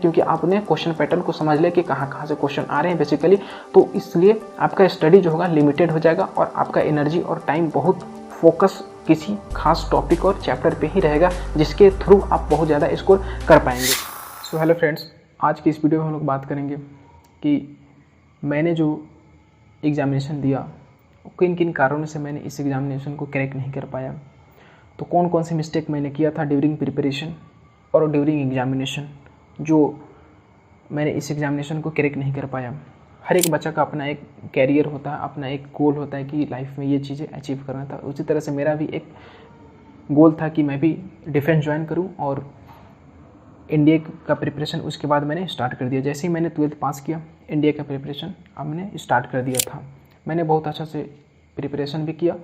क्योंकि आपने question pattern को समझ लिया कि कहाँ कहाँ से क्वेश्चन आ रहे हैं बेसिकली। तो इसलिए आपका स्टडी जो होगा लिमिटेड हो जाएगा और आपका एनर्जी और टाइम बहुत फोकस किसी खास टॉपिक और चैप्टर पे ही रहेगा, जिसके थ्रू आप बहुत ज़्यादा स्कोर कर पाएंगे। सो हेलो फ्रेंड्स, आज की इस वीडियो में हम लोग बात करेंगे कि मैंने जो एग्ज़ामिनेशन दिया किन किन कारणों से मैंने इस एग्ज़ामिनेशन को क्रैक नहीं कर पाया, तो कौन कौन सी मिस्टेक मैंने किया था ड्यूरिंग प्रिपरेशन और ड्यूरिंग एग्ज़ामिनेशन जो मैंने इस एग्ज़ामिनेशन को क्रैक नहीं कर पाया। हर एक बच्चा का अपना एक कैरियर होता है, अपना एक गोल होता है कि लाइफ में ये चीज़ें अचीव करना था। उसी तरह से मेरा भी एक गोल था कि मैं भी डिफेंस ज्वाइन करूं और इंडिया का प्रिपरेशन उसके बाद मैंने स्टार्ट कर दिया। जैसे ही मैंने 12th पास किया, इंडिया का प्रिपरेशन अब मैंने स्टार्ट कर दिया था। मैंने बहुत अच्छा से प्रिपरेशन भी किया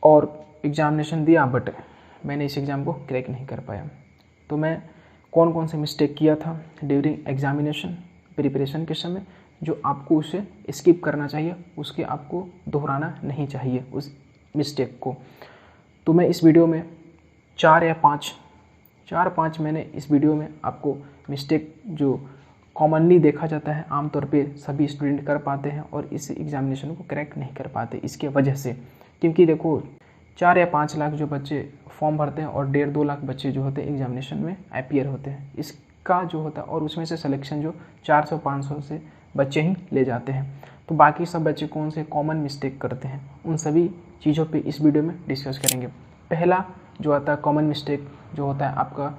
और एग्ज़ामिनेशन दिया, बट मैंने इस एग्ज़ाम को क्रैक नहीं कर पाया। तो मैं कौन कौन से मिस्टेक किया था ड्यूरिंग एग्ज़ामिनेशन प्रिपरेशन के समय, जो आपको उसे स्किप करना चाहिए, उसके आपको दोहराना नहीं चाहिए उस मिस्टेक को। तो मैं इस वीडियो में चार पाँच मैंने इस वीडियो में आपको मिस्टेक जो कॉमनली देखा जाता है, आमतौर पे सभी स्टूडेंट कर पाते हैं और इस एग्ज़ामिनेशन को क्रैक नहीं कर पाते इसके वजह से। क्योंकि देखो 4 या 5 लाख जो बच्चे फॉर्म भरते हैं और 1.5-2 लाख बच्चे जो होते हैं एग्ज़ामिनेशन में अपीयर होते हैं, इसका जो होता है और उसमें से सिलेक्शन जो 400-500 से बच्चे ही ले जाते हैं। तो बाकी सब बच्चे कौन से कॉमन मिस्टेक करते हैं, उन सभी चीज़ों पे इस वीडियो में डिस्कस करेंगे। पहला जो आता है कॉमन मिस्टेक जो होता है आपका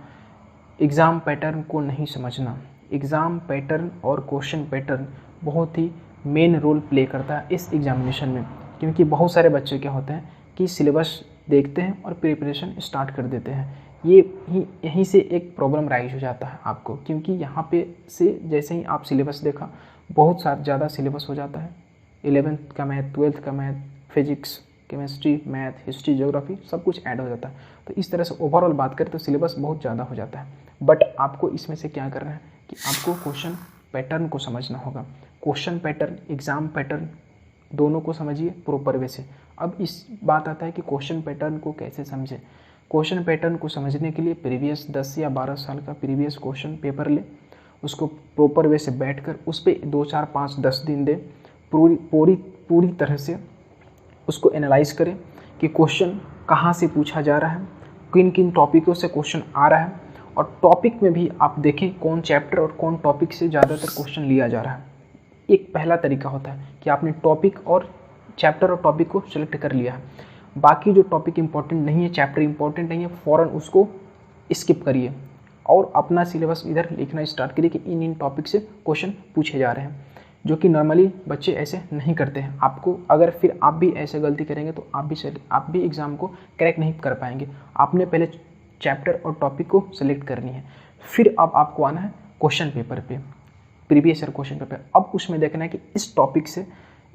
एग्ज़ाम पैटर्न को नहीं समझना। एग्ज़ाम पैटर्न और क्वेश्चन पैटर्न बहुत ही मेन रोल प्ले करता है इस एग्ज़ामिनेशन में। क्योंकि बहुत सारे बच्चे क्या होते हैं कि सिलेबस देखते हैं और प्रिपरेशन स्टार्ट कर देते हैं। यहीं से एक प्रॉब्लम राइज हो जाता है आपको, क्योंकि यहाँ पे से जैसे ही आप सिलेबस देखा, बहुत ज़्यादा सिलेबस हो जाता है। 11th का मैथ, 12th का math, physics, chemistry, math, history, geography सब कुछ ऐड हो जाता है। तो इस तरह से ओवरऑल बात करें तो सिलेबस बहुत ज़्यादा हो जाता है। बट आपको इसमें से क्या करना है कि आपको क्वेश्चन पैटर्न को समझना होगा। क्वेश्चन पैटर्न, एग्ज़ाम पैटर्न दोनों को समझिए प्रॉपर वे से। अब इस बात आता है कि क्वेश्चन पैटर्न को कैसे समझें। क्वेश्चन पैटर्न को समझने के लिए प्रीवियस 10 या 12 साल का प्रीवियस क्वेश्चन पेपर ले, उसको प्रॉपर वे से बैठकर उस पर 2, 4, 5, 10 दिन दे, पूरी तरह से उसको एनालाइज करें कि क्वेश्चन कहाँ से पूछा जा रहा है, किन किन टॉपिकों से क्वेश्चन आ रहा है, और टॉपिक में भी आप देखें कौन चैप्टर और कौन टॉपिक से ज़्यादातर क्वेश्चन लिया जा रहा है। एक पहला तरीका होता है कि आपने टॉपिक और चैप्टर और टॉपिक को सिलेक्ट कर लिया है। बाकी जो टॉपिक इंपॉर्टेंट नहीं है, चैप्टर इंपॉर्टेंट नहीं है, फ़ौरन उसको स्किप करिए और अपना सिलेबस इधर लिखना स्टार्ट करिए कि इन टॉपिक से क्वेश्चन पूछे जा रहे हैं, जो कि नॉर्मली बच्चे ऐसे नहीं करते हैं। आपको अगर फिर आप भी ऐसे गलती करेंगे तो आप भी एग्ज़ाम को क्रैक नहीं कर पाएंगे। आपने पहले चैप्टर और टॉपिक को सिलेक्ट करनी है, फिर अब आपको आना है क्वेश्चन पेपर पे, प्रीवियस ईयर क्वेश्चन पेपर। अब उसमें देखना है कि इस टॉपिक से,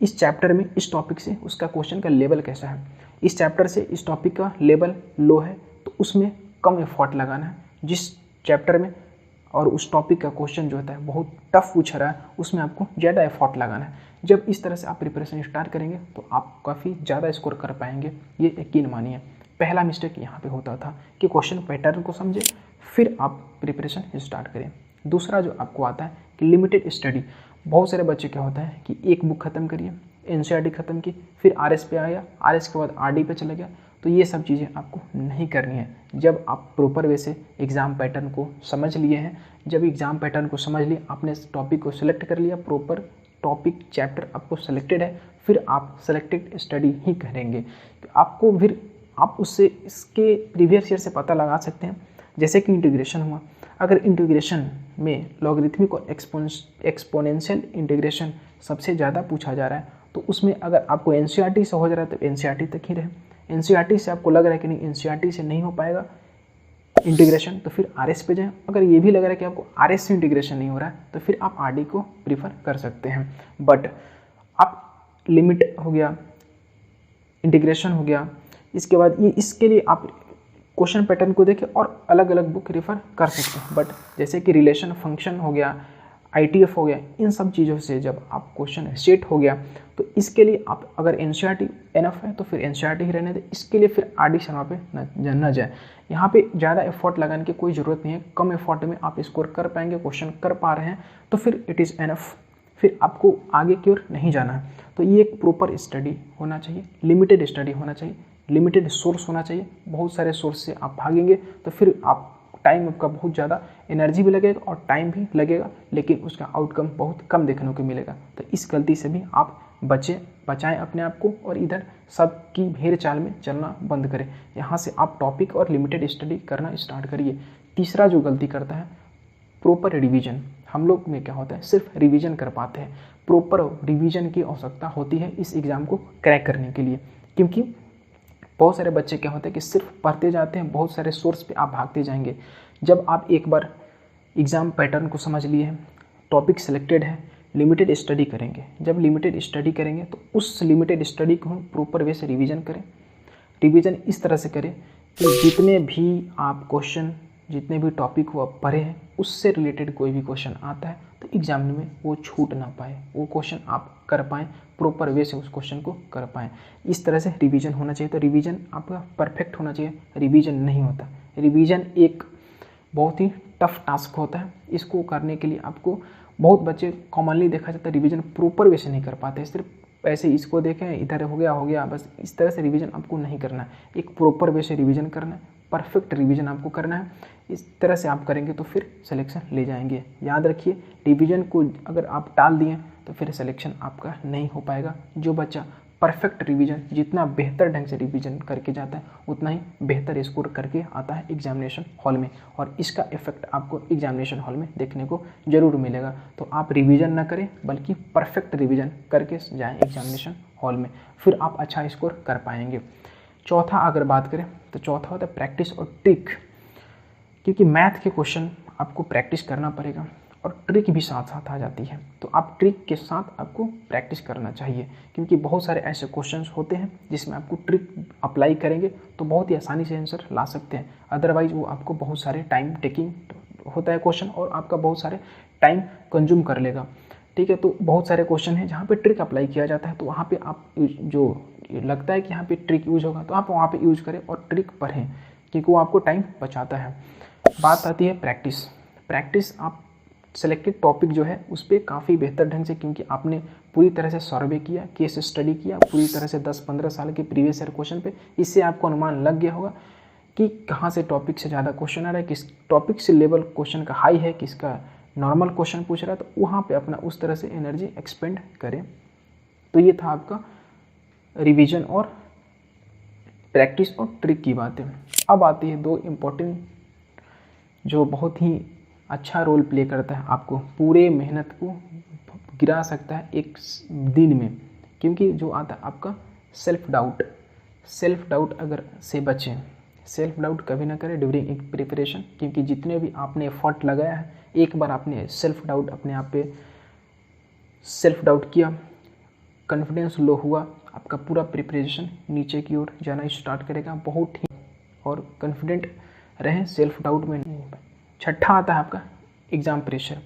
इस चैप्टर में इस टॉपिक से उसका क्वेश्चन का लेवल कैसा है। इस चैप्टर से इस टॉपिक का लेवल लो है तो उसमें कम एफर्ट लगाना है। जिस चैप्टर में और उस टॉपिक का क्वेश्चन जो होता है बहुत टफ पूछ रहा है, उसमें आपको ज़्यादा एफर्ट लगाना है। जब इस तरह से आप प्रिपरेशन स्टार्ट करेंगे तो आप काफ़ी ज़्यादा स्कोर कर पाएंगे, ये यकीन मानिए। पहला मिस्टेक यहाँ पे होता था कि क्वेश्चन पैटर्न को समझे फिर आप प्रिपरेशन स्टार्ट करें। दूसरा जो आपको आता है कि लिमिटेड स्टडी। बहुत सारे बच्चे क्या होता है कि एक बुक ख़त्म करिए, एनसीईआरटी ख़त्म की, फिर आरएस पे आया, आरएस के बाद आरडी पे चला गया। तो ये सब चीज़ें आपको नहीं करनी है। जब आप प्रॉपर वे से एग्ज़ाम पैटर्न को समझ लिए हैं, जब एग्ज़ाम पैटर्न को समझ लिए, आपने टॉपिक को सिलेक्ट कर लिया, प्रॉपर टॉपिक चैप्टर आपको सेलेक्टेड है, फिर आप सेलेक्टेड स्टडी ही करेंगे। तो आपको फिर आप उससे इसके प्रीवियस ईयर से पता लगा सकते हैं। जैसे कि इंटीग्रेशन हुआ, अगर इंटीग्रेशन में लॉगरिथमिक और एक्सपोनेंशियल इंटीग्रेशन सबसे ज़्यादा पूछा जा रहा है, तो उसमें अगर आपको एनसीईआरटी से हो जा रहा है तो एनसीईआरटी तक ही रहे। एनसीईआरटी से आपको लग रहा है कि नहीं एनसीईआरटी से नहीं हो पाएगा इंटीग्रेशन, तो फिर आरएस पे जाएं। अगर ये भी लग रहा है कि आपको आरएस से इंटीग्रेशन नहीं हो रहा है तो फिर आप आरडी को प्रीफर कर सकते हैं। बट आप लिमिट हो गया, इंटीग्रेशन हो गया, इसके बाद ये इसके लिए आप क्वेश्चन पैटर्न को देखें और अलग अलग बुक रेफर कर सकते हैं। बट जैसे कि रिलेशन फंक्शन हो गया, ITF हो गया, इन सब चीज़ों से जब आप क्वेश्चन सेट हो गया तो इसके लिए आप अगर NCERT एनफ है तो फिर NCERT ही रहने दें, इसके लिए फिर RD शर्मा पे न जाए। यहाँ पे ज़्यादा एफर्ट लगाने की कोई ज़रूरत नहीं है, कम एफर्ट में आप स्कोर कर पाएंगे, क्वेश्चन कर पा रहे हैं तो फिर इट इज़ एनफ, फिर आपको आगे की ओर नहीं जाना है। तो ये एक प्रॉपर स्टडी होना चाहिए, लिमिटेड स्टडी होना चाहिए, लिमिटेड सोर्स होना चाहिए। बहुत सारे सोर्स से आप भागेंगे तो फिर आप टाइम आपका बहुत ज़्यादा, एनर्जी भी लगेगा और टाइम भी लगेगा, लेकिन उसका आउटकम बहुत कम देखने को मिलेगा। तो इस गलती से भी आप बचाएं अपने आप को और इधर सबकी भेड़ चाल में चलना बंद करें। यहाँ से आप टॉपिक और लिमिटेड स्टडी करना स्टार्ट करिए। तीसरा जो गलती करता है, प्रॉपर रिवीजन। हम लोग में क्या होता है, सिर्फ रिवीजन कर पाते हैं, प्रॉपर रिवीजन की आवश्यकता होती है इस एग्ज़ाम को क्रैक करने के लिए। क्योंकि बहुत सारे बच्चे क्या होते हैं कि सिर्फ पढ़ते जाते हैं, बहुत सारे सोर्स पे आप भागते जाएंगे। जब आप एक बार एग्ज़ाम पैटर्न को समझ लिए हैं, टॉपिक सिलेक्टेड है, लिमिटेड स्टडी करेंगे। जब लिमिटेड स्टडी करेंगे तो उस लिमिटेड स्टडी को प्रॉपर वे से रिवीजन करें। रिवीजन इस तरह से करें कि जितने भी आप क्वेश्चन, जितने भी टॉपिक वो आप पढ़े हैं, उससे रिलेटेड कोई भी क्वेश्चन आता है तो एग्जाम में वो छूट ना पाए, वो क्वेश्चन आप कर पाएँ, प्रॉपर वे से उस क्वेश्चन को कर पाएँ। इस तरह से रिवीजन होना चाहिए। तो रिवीजन आपका परफेक्ट होना चाहिए, रिवीजन नहीं होता। रिवीजन एक बहुत ही टफ टास्क होता है, इसको करने के लिए आपको, बहुत बच्चे कॉमनली देखा जाता है रिवीजन प्रॉपर वे से नहीं कर पाते, सिर्फ ऐसे इसको देखें इधर हो गया बस, इस तरह से रिवीजन आपको नहीं करना है। एक प्रॉपर वे से रिवीजन करना है, परफेक्ट रिवीजन आपको करना है। इस तरह से आप करेंगे तो फिर सिलेक्शन ले जाएंगे। याद रखिए, रिवीजन को अगर आप टाल दिए तो फिर सिलेक्शन आपका नहीं हो पाएगा। जो बच्चा परफेक्ट रिवीजन, जितना बेहतर ढंग से रिवीजन करके जाता है उतना ही बेहतर स्कोर करके आता है एग्जामिनेशन हॉल में, और इसका इफेक्ट आपको एग्जामिनेशन हॉल में देखने को जरूर मिलेगा। तो आप रिवीजन ना करें बल्कि परफेक्ट रिवीजन करके जाएं एग्जामिनेशन हॉल में, फिर आप अच्छा स्कोर कर पाएंगे। चौथा अगर बात करें तो चौथा होता है प्रैक्टिस और ट्रिक। क्योंकि मैथ के क्वेश्चन आपको प्रैक्टिस करना पड़ेगा और ट्रिक भी साथ साथ आ जाती है, तो आप ट्रिक के साथ आपको प्रैक्टिस करना चाहिए। क्योंकि बहुत सारे ऐसे क्वेश्चंस होते हैं जिसमें आपको ट्रिक अप्लाई करेंगे तो बहुत ही आसानी से आंसर ला सकते हैं, अदरवाइज वो आपको बहुत सारे टाइम टेकिंग होता है क्वेश्चन और आपका बहुत सारे टाइम कंज्यूम कर लेगा। ठीक है, तो बहुत सारे क्वेश्चन हैं जहाँ पे ट्रिक अप्लाई किया जाता है, तो वहाँ पे आप जो लगता है कि यहाँ पे ट्रिक यूज होगा तो आप वहाँ पे यूज करें और ट्रिक पढ़ें, क्योंकि वो आपको टाइम बचाता है। बात आती है प्रैक्टिस आप सेलेक्टेड टॉपिक जो है उस पर काफ़ी बेहतर ढंग से, क्योंकि आपने पूरी तरह से सर्वे किया, केस स्टडी किया पूरी तरह से 10-15 साल के प्रीवियस ईयर क्वेश्चन पे, इससे आपको अनुमान लग गया होगा कि कहाँ से टॉपिक से ज़्यादा क्वेश्चन आ रहा है, किस टॉपिक से लेवल क्वेश्चन का हाई है, किसका नॉर्मल क्वेश्चन पूछ रहा है, तो वहाँ पे अपना उस तरह से एनर्जी एक्सपेंड करें। तो ये था आपका रिवीजन और प्रैक्टिस और ट्रिक की बातें। अब आती है दो इम्पोर्टेंट जो बहुत ही अच्छा रोल प्ले करता है, आपको पूरे मेहनत को गिरा सकता है एक दिन में। क्योंकि जो आता है आपका सेल्फ डाउट अगर से बचें, सेल्फ डाउट कभी ना करें ड्यूरिंग एक प्रिपरेशन। क्योंकि जितने भी आपने एफर्ट लगाया है, एक बार आपने सेल्फ डाउट अपने आप पे सेल्फ डाउट किया, कॉन्फिडेंस लो हुआ, आपका पूरा प्रिपरेशन नीचे की ओर जाना स्टार्ट करेगा बहुत ही। और कॉन्फिडेंट रहें, सेल्फ डाउट में नहीं। छठा आता है आपका एग्ज़ाम प्रेशर।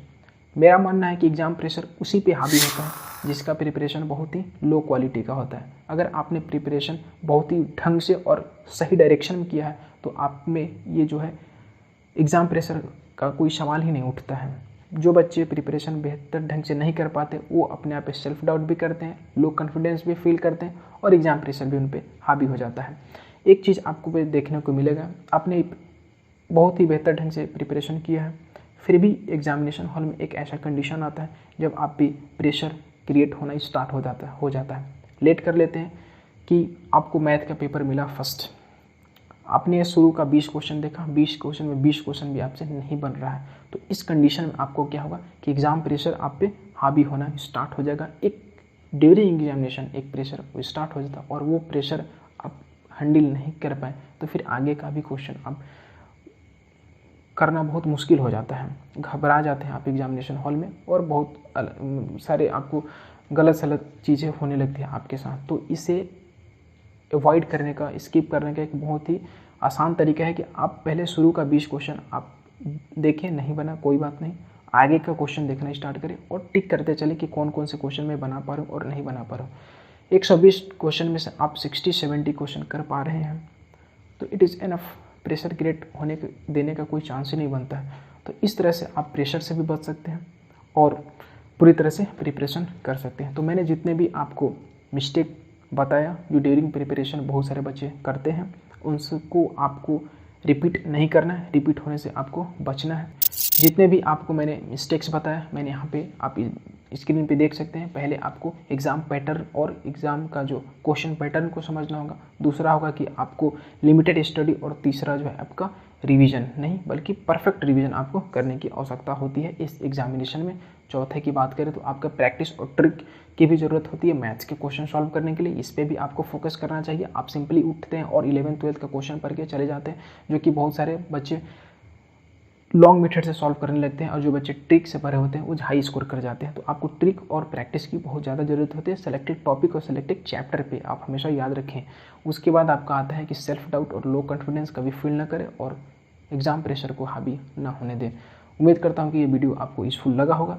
मेरा मानना है कि एग्ज़ाम प्रेशर उसी पे हावी होता है जिसका प्रिपरेशन बहुत ही लो क्वालिटी का होता है। अगर आपने प्रिपरेशन बहुत ही ढंग से और सही डायरेक्शन में किया है तो आप में ये जो है एग्ज़ाम प्रेशर का कोई सवाल ही नहीं उठता है। जो बच्चे प्रिपरेशन बेहतर ढंग से नहीं कर पाते वो अपने आप पे सेल्फ डाउट भी करते हैं, लो कॉन्फिडेंस भी फील करते हैं और एग्ज़ाम प्रेशर भी उन पर हावी हो जाता है। एक चीज़ आपको देखने को मिलेगा, आपने बहुत ही बेहतर ढंग से प्रिपरेशन किया है, फिर भी एग्जामिनेशन हॉल में एक ऐसा कंडीशन आता है जब आप भी प्रेशर क्रिएट होना स्टार्ट हो जाता है। लेट कर लेते हैं कि आपको मैथ का पेपर मिला फर्स्ट, आपने शुरू का 20 क्वेश्चन देखा, 20 क्वेश्चन में 20 क्वेश्चन भी आपसे नहीं बन रहा है, तो इस कंडीशन में आपको क्या होगा कि एग्ज़ाम प्रेशर आप पे हावी होना स्टार्ट हो जाएगा। एक ड्यूरिंग एग्जामिनेशन एक प्रेशर स्टार्ट हो जाता है और वो प्रेशर आप हैंडल नहीं कर पाए तो फिर आगे का भी क्वेश्चन आप करना बहुत मुश्किल हो जाता है, घबरा जाते हैं आप एग्जामिनेशन हॉल में और बहुत सारे आपको गलत सलत चीज़ें होने लगती हैं आपके साथ। तो इसे अवॉइड करने का, स्किप करने का एक बहुत ही आसान तरीका है कि आप पहले शुरू का 20 क्वेश्चन आप देखें, नहीं बना कोई बात नहीं, आगे का क्वेश्चन देखना स्टार्ट करें और टिक करते चले कि कौन कौन से क्वेश्चन मैं बना पा रहा हूँ और नहीं बना पा रहा हूँ। 120 क्वेश्चन में से आप 60-70 क्वेश्चन कर पा रहे हैं तो it is enough. Pressure create देने का कोई चांस ही नहीं बनता है। तो इस तरह से आप प्रेशर से भी बच सकते हैं और पूरी तरह से प्रिपरेशन कर सकते हैं। तो मैंने जितने भी आपको मिस्टेक बताया जो ड्यूरिंग प्रिपरेशन बहुत सारे बच्चे करते हैं, उनको आपको रिपीट नहीं करना है, रिपीट होने से आपको बचना है। जितने भी आपको मैंने मिस्टेक्स बताया मैंने यहाँ पे आप स्क्रीन पे देख सकते हैं। पहले आपको एग्ज़ाम पैटर्न और एग्ज़ाम का जो क्वेश्चन पैटर्न को समझना होगा, दूसरा होगा कि आपको लिमिटेड स्टडी, और तीसरा जो है आपका रिवीजन नहीं बल्कि परफेक्ट रिवीजन आपको करने की आवश्यकता होती है इस एग्जामिनेशन में। चौथे की बात करें तो आपका प्रैक्टिस और ट्रिक की भी ज़रूरत होती है मैथ्स के क्वेश्चन सॉल्व करने के लिए। इस पर भी आपको फोकस करना चाहिए। आप सिंपली उठते हैं और 11th-12th का क्वेश्चन पढ़ के चले जाते हैं, जो कि बहुत सारे बच्चे लॉन्ग मेथड से सॉल्व करने लगते हैं और जो बच्चे ट्रिक से पढ़े होते हैं वो हाई स्कोर कर जाते हैं। तो आपको ट्रिक और प्रैक्टिस की बहुत ज़्यादा ज़रूरत होती है। सेलेक्टेड टॉपिक और सेलेक्टेड चैप्टर पे आप हमेशा याद रखें। उसके बाद आपका आता है कि सेल्फ डाउट और लो कॉन्फिडेंस कभी फील ना करें और एग्ज़ाम प्रेशर को हावी ना होने दें। उम्मीद करता हूँ कि ये वीडियो आपको यूजफुल लगा होगा।